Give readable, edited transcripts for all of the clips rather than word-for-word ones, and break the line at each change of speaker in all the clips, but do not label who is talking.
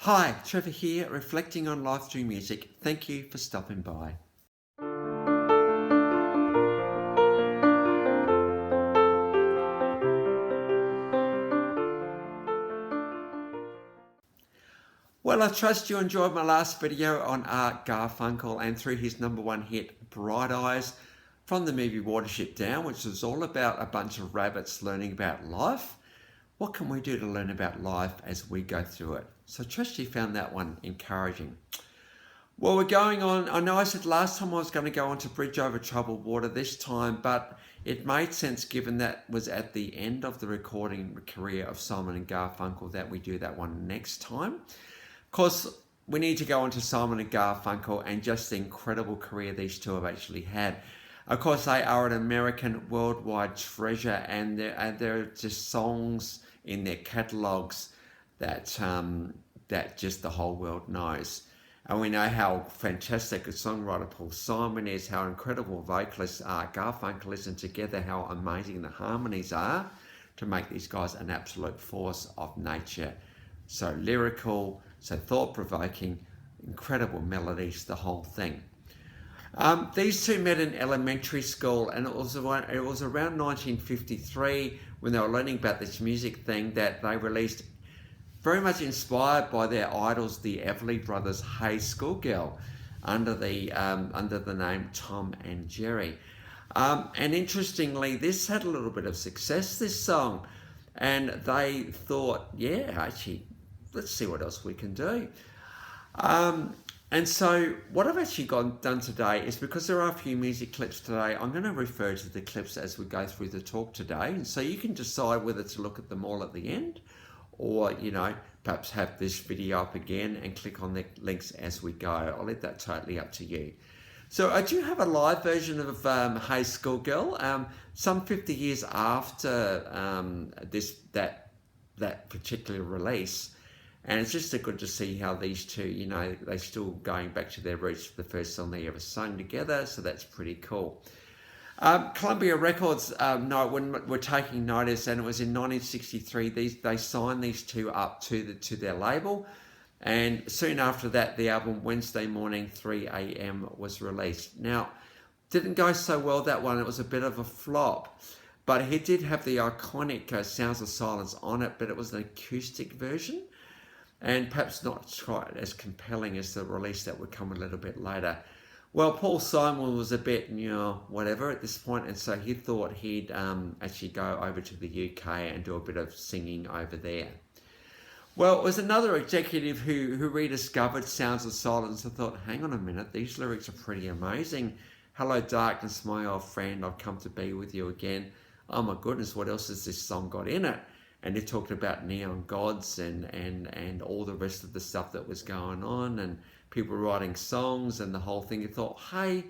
Hi, Trevor here, reflecting on life through music. Thank you for stopping by. Well, I trust you enjoyed my last video on Art Garfunkel and through his #1 hit, Bright Eyes, from the movie Watership Down, which was all about a bunch of rabbits learning about life. What can we do to learn about life as we go through it? So I trust you found that one encouraging. Well, we're going on. I know I said last time I was going to go on to Bridge Over Troubled Water this time, but it made sense given that was at the end of the recording career of Simon and Garfunkel that we do that one next time. Of course, we need to go on to Simon and Garfunkel and just the incredible career these two have actually had. Of course, they are an American worldwide treasure, and there are just songs in their catalogues that just the whole world knows. And we know how fantastic a songwriter Paul Simon is, how incredible vocalist Art Garfunkel is, and together how amazing the harmonies are to make these guys an absolute force of nature. So lyrical, so thought-provoking, incredible melodies, the whole thing. These two met in elementary school, and it was around 1953 when they were learning about this music thing that they released, very much inspired by their idols, the Everly Brothers' Hey Schoolgirl, under the name Tom and Jerry. And interestingly, this had a little bit of success, this song, and they thought, yeah, actually, let's see what else we can do. And so what I've actually done today is, because there are a few music clips today, I'm going to refer to the clips as we go through the talk today. And so you can decide whether to look at them all at the end, or, perhaps have this video up again and click on the links as we go. I'll leave that totally up to you. So I do have a live version of Hey Schoolgirl, some 50 years after that particular release. And it's just good to see how these two, they're still going back to their roots for the first song they ever sung together. So that's pretty cool. Columbia Records were taking notice, and it was in 1963. They signed these two up to their label, and soon after that, the album Wednesday Morning 3 a.m. was released. Now, didn't go so well, that one. It was a bit of a flop, but it did have the iconic Sounds of Silence on it, but it was an acoustic version, and perhaps not quite as compelling as the release that would come a little bit later. Well, Paul Simon was a bit, whatever at this point, and so he thought he'd actually go over to the UK and do a bit of singing over there. Well, it was another executive who rediscovered Sounds of Silence and thought, hang on a minute, these lyrics are pretty amazing. Hello, darkness, my old friend, I've come to be with you again. Oh my goodness, what else has this song got in it? And it talked about neon gods and all the rest of the stuff that was going on, and people writing songs and the whole thing. You thought, hey,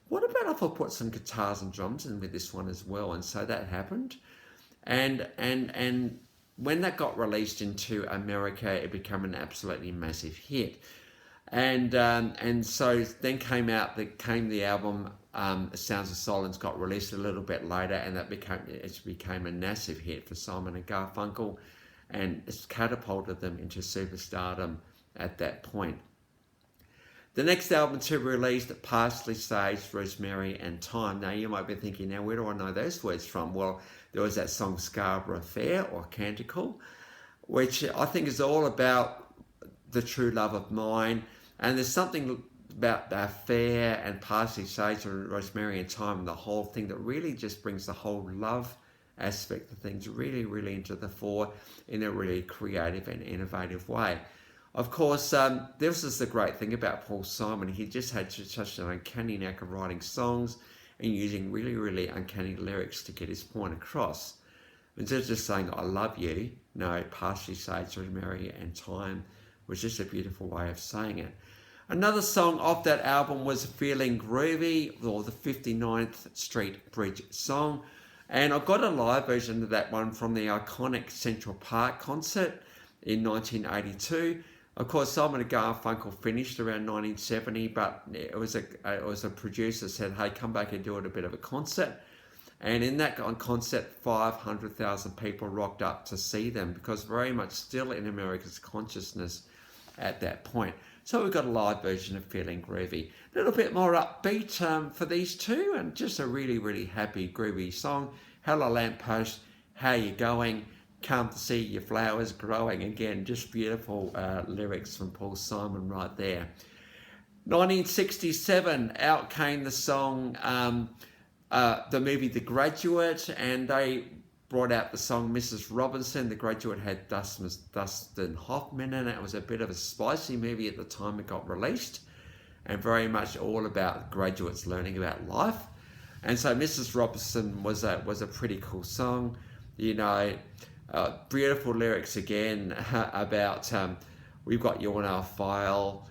what about if I put some guitars and drums in with this one as well? And so that happened. And when that got released into America, it became an absolutely massive hit. And so then came the album Sounds of Silence, got released a little bit later, and it became a massive hit for Simon and Garfunkel, and it's catapulted them into superstardom at that point. The next album to be released, Parsley Sage, Rosemary and Thyme. Now you might be thinking, now where do I know those words from? Well, there was that song Scarborough Fair, or Canticle, which I think is all about the true love of mine. And there's something about the fair and Parsley Sage and Rosemary and Thyme and the whole thing that really just brings the whole love aspect of things really, really into the fore in a really creative and innovative way. Of course, this is the great thing about Paul Simon. He just had such an uncanny knack of writing songs and using really, really uncanny lyrics to get his point across. Instead of just saying, I love you, no, Parsley Sage, Rosemary and Thyme was just a beautiful way of saying it. Another song off that album was Feeling Groovy, or the 59th Street Bridge song. And I got a live version of that one from the iconic Central Park concert in 1982. Of course, Simon and Garfunkel finished around 1970, but it was a producer said, hey, come back and do it a bit of a concert. And in that concert, 500,000 people rocked up to see them, because very much still in America's consciousness, at that point. So we've got a live version of Feeling Groovy. A little bit more upbeat for these two, and just a really, really happy, groovy song. Hello Lamppost, how you going? Come to see your flowers growing. Again, just beautiful lyrics from Paul Simon right there. 1967, out came the song, the movie The Graduate, and they brought out the song Mrs. Robinson. The Graduate had Dustin Hoffman in it. It was a bit of a spicy movie at the time it got released, and very much all about graduates learning about life. And so Mrs. Robinson was a pretty cool song, you know, beautiful lyrics again about we've got you on our file,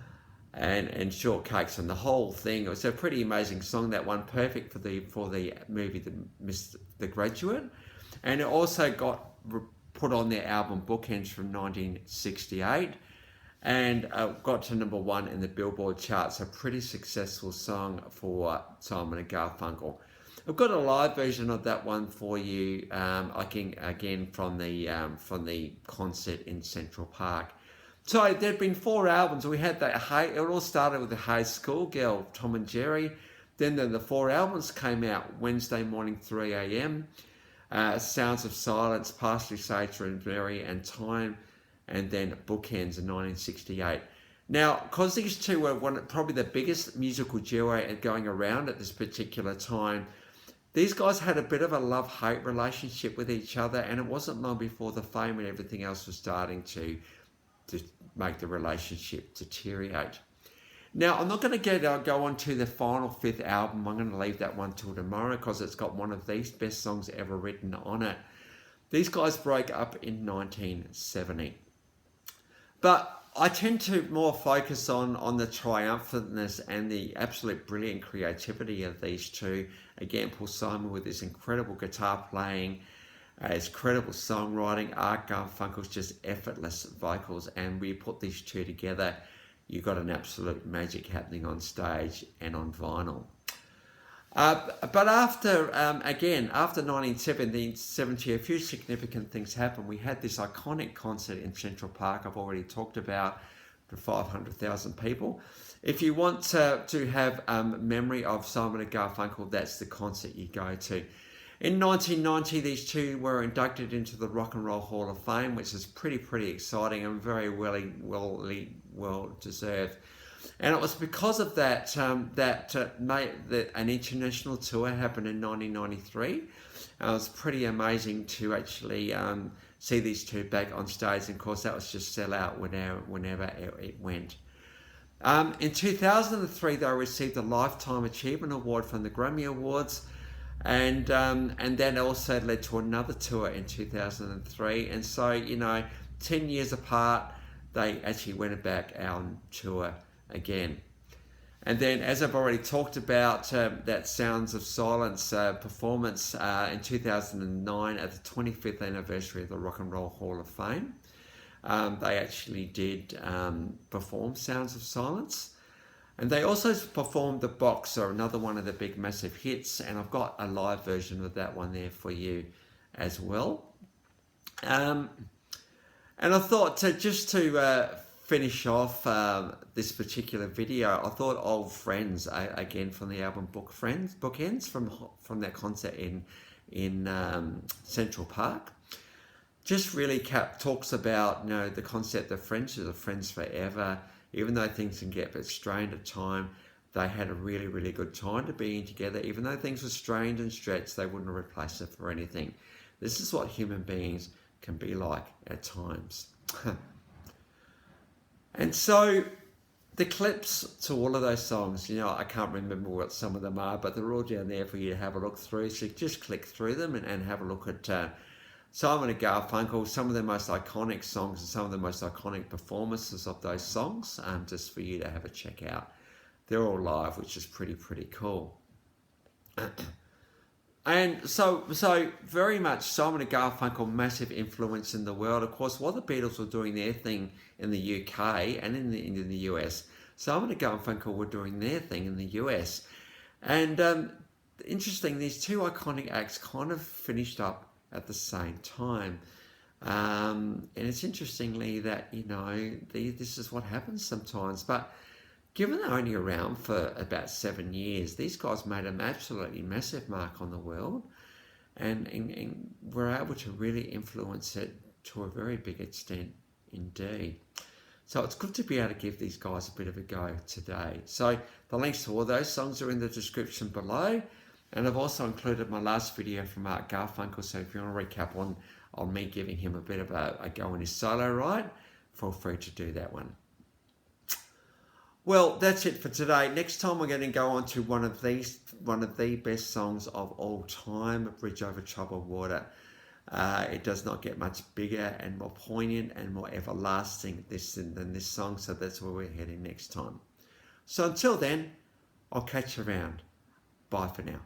and shortcakes and the whole thing. It was a pretty amazing song, that one, perfect for the movie The Graduate. And it also got put on their album Bookends from 1968, and got to #1 in the Billboard charts. A pretty successful song for Simon and Garfunkel. I've got a live version of that one for you, again from the concert in Central Park. So there'd been 4 albums. We had it all started with the Hey Schoolgirl, Tom and Jerry. Then the 4 albums came out: Wednesday Morning 3 a.m., Sounds of Silence, Parsley, Sage, Rosemary and Thyme, and then Bookends in 1968. Now, because these two were probably the biggest musical duo going around at this particular time, these guys had a bit of a love-hate relationship with each other, and it wasn't long before the fame and everything else was starting to make the relationship deteriorate. Now, I'm not going to go on to the final 5th album. I'm going to leave that one till tomorrow because it's got one of the best songs ever written on it. These guys broke up in 1970. But I tend to more focus on the triumphantness and the absolute brilliant creativity of these two. Again, Paul Simon with his incredible guitar playing, his incredible songwriting, Art Garfunkel's just effortless vocals, and we put these two together, you've got an absolute magic happening on stage and on vinyl. But after 1970, a few significant things happened. We had this iconic concert in Central Park I've already talked about, for 500,000 people. If you want to have memory of Simon and Garfunkel, that's the concert you go to. In 1990, these two were inducted into the Rock and Roll Hall of Fame, which is pretty exciting and very well deserved. And it was because of that that an international tour happened in 1993. It was pretty amazing to actually see these two back on stage, and of course that was just sell out whenever it went. In 2003, they received a Lifetime Achievement Award from the Grammy Awards, and then also led to another tour in 2003. And so, 10 years apart, they actually went back on tour again. And then, as I've already talked about, that Sounds of Silence performance in 2009 at the 25th anniversary of the Rock and Roll Hall of Fame. They actually did perform Sounds of Silence. And they also performed The Boxer, another one of the big massive hits, and I've got a live version of that one there for you as well. And I thought just to finish off this particular video, I thought Old Friends, again from the album Bookends, from that concert in Central Park, just really talks about the concept of friendship, of friends forever. Even though things can get a bit strained at time, they had a really good time to being together. Even though things were strained and stretched, they wouldn't replace it for anything. This is what human beings can be like at times. And so the clips to all of those songs, I can't remember what some of them are, but they're all down there for you to have a look through. So just click through them and have a look at Simon and Garfunkel, some of the most iconic songs and some of the most iconic performances of those songs, just for you to have a check out. They're all live, which is pretty cool. And so very much Simon and Garfunkel, massive influence in the world. Of course, while the Beatles were doing their thing in the UK and in the US, Simon and Garfunkel were doing their thing in the US. And interesting, these two iconic acts kind of finished up at the same time. And it's interestingly that, this is what happens sometimes. But given they're only around for about 7 years, these guys made an absolutely massive mark on the world, and were able to really influence it to a very big extent indeed. So it's good to be able to give these guys a bit of a go today. So the links to all those songs are in the description below. And I've also included my last video from Art Garfunkel. So if you want to recap on me giving him a bit of a go in his solo ride, feel free to do that one. Well, that's it for today. Next time we're going to go on to one of the best songs of all time, Bridge Over Troubled Water. It does not get much bigger and more poignant and more everlasting than this song, so that's where we're heading next time. So until then, I'll catch you around. Bye for now.